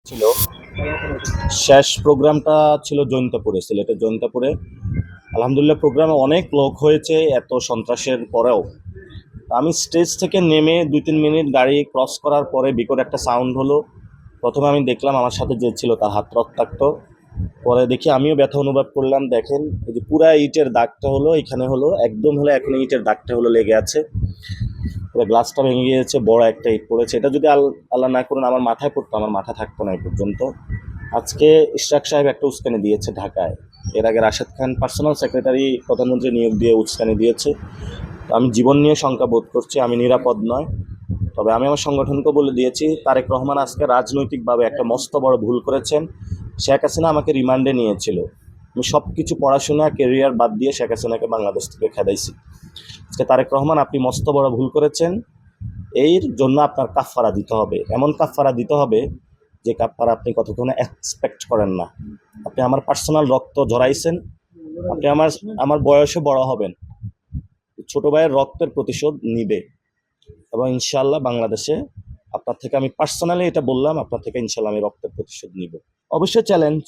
ছিল। শেষ প্রোগ্রামটা ছিল জৈন্তাপুরে, সিলেটের জৈন্তাপুরে। আলহামদুলিল্লাহ প্রোগ্রামে অনেক লোক হয়েছে এত সন্ত্রাসের পরেও। আমি স্টেজ থেকে নেমে 2-3 মিনিট গাড়ি ক্রস করার পরে বিকট একটা সাউন্ড হলো। প্রথমে আমি দেখলাম আমার সাথে যে ছিল তার হাত রক্তাক্ত। পরে দেখি আমিও ব্যথা অনুভব করলাম। দেখেন এই যে পুরা ইটের দাগটা হলো, এখানে হলো একদম হলো, এখন ইটের দাগটা হলো লেগে আছে। পুরো গ্লাসটা ভেঙে গিয়েছে, বড় একটা ইট পড়েছে। এটা যদি আল্লাহ না করুন আমার মাথায় পড়তো, আমার মাথা থাকতো না এই পর্যন্ত। আজকে ইশরাক সাহেব একটা উস্কানি দিয়েছে ঢাকায়। এর আগে রাশেদ খান পার্সোনাল সেক্রেটারি প্রধানমন্ত্রী নিয়োগ দিয়ে উস্কানি দিয়েছে। আমি জীবন নিয়ে শঙ্কা বোধ করছি, আমি নিরাপদ নয়। তবে আমি আমার সংগঠনকে বলে দিয়েছি, তারেক রহমান আজকে রাজনৈতিকভাবে একটা মস্ত বড় ভুল করেছেন। শেখ হাসিনা আমাকে রিমান্ডে নিয়েছিল, আমি সব কিছু পড়াশোনা কেরিয়ার বাদ দিয়ে শেখ হাসিনাকে বাংলাদেশ থেকে খেদাইছি। আজকে তারেক রহমান আপনি মস্ত বড় ভুল করেছেন, এর জন্য আপনার কাফফারা দিতে হবে। এমন কাফফারা দিতে হবে যে কাফফারা আপনি কতক্ষণে এক্সপেক্ট করেন না। আপনি আমার পার্সোনাল রক্ত ঝরাইছেন, আপনি আমার বয়সে বড় হবেন, ছোট ভাইয়ের রক্তের প্রতিশোধ নিবে। এবং ইনশাআল্লাহ বাংলাদেশে আপনার থেকে আমি পার্সোনালি এটা বললাম, আপনার থেকে ইনশাআল্লাহ আমি রক্তের প্রতিশোধ নিব। অবশ্যই চ্যালেঞ্জ,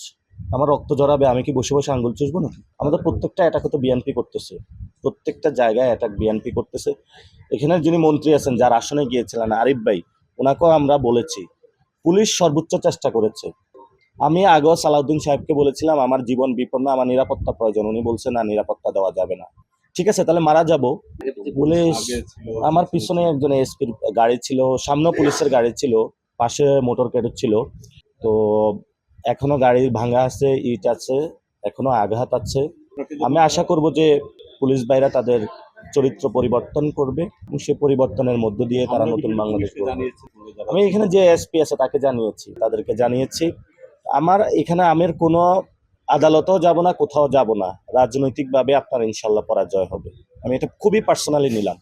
আমার রক্ত জড়াবে, আমি কি বসে বসে আঙ্গুল চুষবো নাকি? আমাদের প্রত্যেকটা অ্যাটাকে তো বিএনপি করতেছে, প্রত্যেকটা জায়গায় অ্যাটাক বিএনপি করতেছে। এখানে যিনি মন্ত্রী আছেন, যার আসনে গিয়েছিলেন আরিফ ভাই, ওনাকেও আমরা বলেছি, পুলিশ সর্বোচ্চ চেষ্টা করেছে। আমি আগেও সালাউদ্দিন সাহেবকে বলেছিলাম আমার জীবন বিপন্ন, আমার নিরাপত্তা প্রয়োজন। উনি বলছে না, নিরাপত্তা দেওয়া যাবে না। ঠিক আছে, তাহলে মারা যাব। পুলিশ, আমার পিছনে একজন এসপির গাড়ি ছিল, সামনেও পুলিশের গাড়ি ছিল, পাশে মোটর ক্যারেট ছিল। তো এখনো গাড়ি ভাঙা আছে, ইট আছে, এখনো আঘাত আছে। আমি আশা করব যে পুলিশ ভাইরা তাদের চরিত্র পরিবর্তন করবে এবং সে পরিবর্তনের মধ্য দিয়ে তারা নতুন বাংলাদেশ গড়বে। আমি এখানে যে এসপি আছে তাকে জানিয়েছি, তাদেরকে জানিয়েছি। আমের কোনো আদালতেও যাব না, কোথাও যাব না। রাজনৈতিকভাবে আপনার ইনশাল্লাহ পরাজয় হবে, আমি এটা খুবই পার্সোনালি নিলাম।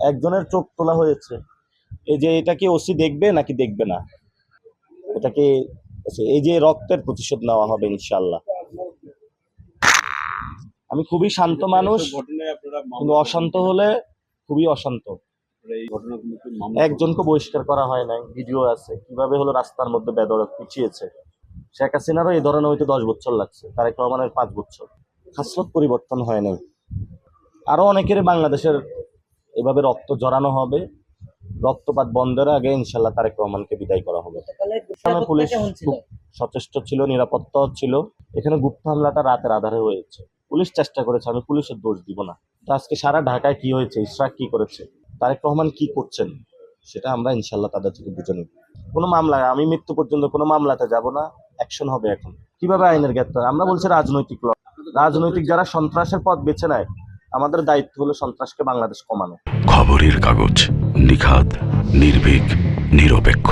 একজনের চোখ তোলা হয়েছে, এই যে এটা কি ওসি দেখবে নাকি দেখবে না, এটা কি এই যে রক্তের প্রতিশোধ নেওয়া হবে ইনশাল্লাহ। আমি খুবই শান্ত মানুষ, কিন্তু অশান্ত হলে খুবই অশান্ত। একজনকে বহিষ্কার করা হয় নাই, ভিডিও আছে কিভাবে হলো রাস্তার মধ্যে বেদরক পিছিয়েছে। শেখ হাসিনারও এই ধরনের হয়তো 10 বছর লাগছে, তারেক রহমানের 5 বছর। খাসলত পরিবর্তন হয় নাই। আরো অনেকের বাংলাদেশের এভাবে রক্ত জড়ানো হবে। রক্তপাত বন্ধের আগে ইনশাল্লাহ তারেক রহমানকে বিদায় করা হবে। পুলিশ খুব সচেষ্ট ছিল, নিরাপত্তা ছিল। এখানে গুপ্ত হামলাটা রাতের আধারে হয়েছে, পুলিশ চেষ্টা করেছে, আমি পুলিশের দোষ দিব না। তো আজকে সারা ঢাকায় কি হয়েছে, ইশরাক কি করেছে, তারেক রহমান কি করছেন, সেটা আমরা ইনশাল্লাহ তাদের থেকে বুঝে নিব। কোনো মামলায় আমি মৃত্যু পর্যন্ত কোনো মামলাতে যাব না, অ্যাকশন হবে। এখন কিভাবে আইনের গ্রেপ্তার? আমরা বলছি রাজনৈতিক যারা সন্ত্রাসের পথ বেছে নেয়, আমাদের দায়িত্ব হলো সন্ত্রাসকে বাংলাদেশ কমানো। খবরের কাগজ, নিখাত, নির্ভীক, নিরপেক্ষ।